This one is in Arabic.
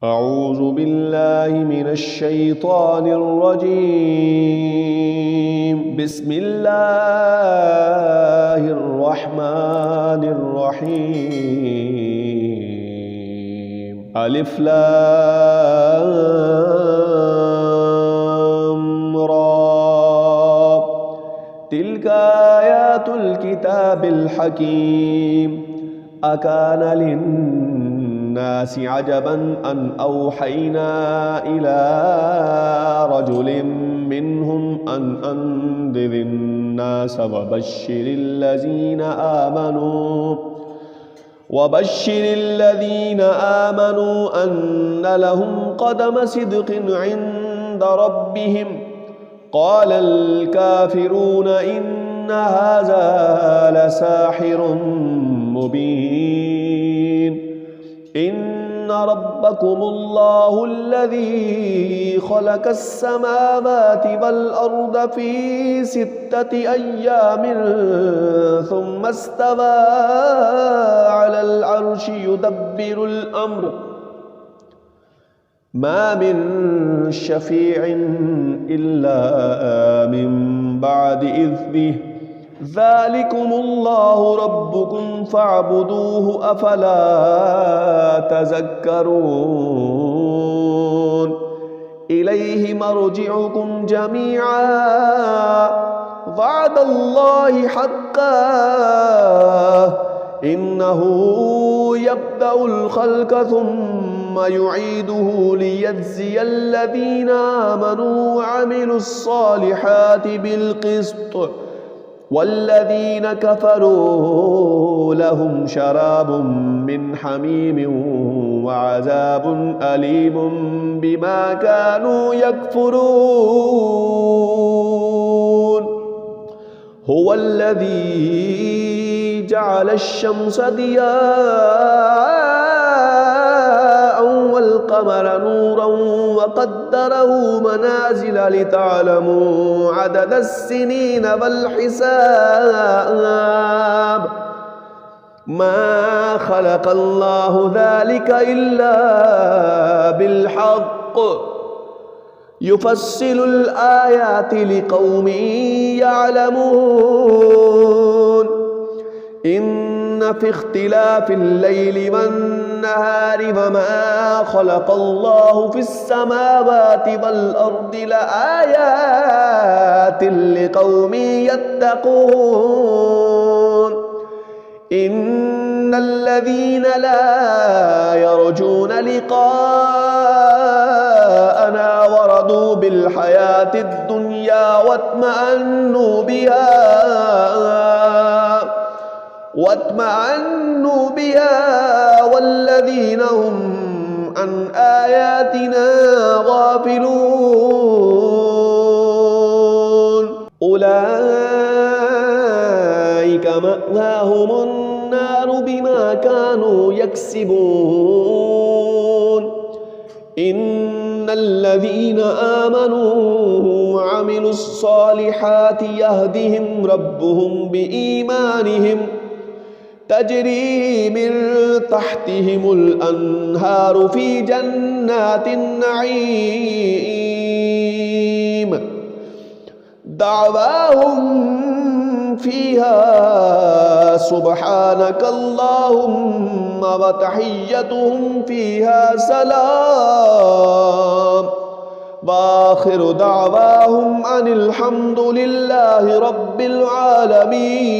أعوذ بالله من الشيطان الرجيم. بسم الله الرحمن الرحيم. ألف لام را. تلك آيات الكتاب الحكيم. أكان للناس عجبا أن أوحينا إلى رجل منهم أن أنذر الناس وبشر الذين آمنوا أن لهم قدم صدق عند ربهم. قال الكافرون إن هذا لساحر مبين. إن ربكم الله الذي خلق السماوات والأرض في 6 أيام ثم استوى على العرش يدبر الأمر. ما من شفيع إلا من بعد إذنه. ذلكم الله ربكم فاعبدوه أفلا تذكرون. إليه مرجعكم جميعا وعد الله حقا. إنه يبدأ الخلق ثم يعيده ليجزي الذين آمنوا وعملوا الصالحات بالقسط والذين كفروا لهم شراب من حميم وعذاب أليم بما كانوا يكفرون. هو الذي جعل الشمس ضياء والقمر نورا وقدره منازل لتعلموا عدد السنين والحساب. ما خلق الله ذلك إلا بالحق. يفصل الآيات لقوم يعلمون. إن في اختلاف الليل والنهار وما خلق الله في السماوات والأرض لآيات لقوم يتقون. إن الذين لا يرجون لقاءنا ورضوا بالحياة الدنيا واطمأنوا بها والذين هم عن آياتنا غافلون. أولئك مأواهم النار بما كانوا يكسبون. إن الذين آمنوا وعملوا الصالحات يهدهم ربهم بإيمانهم تجري من تحتهم الأنهار في جنات النعيم. دعواهم فيها سبحانك اللهم وتحيتهم فيها سلام. وآخر دعواهم أن الحمد لله رب العالمين.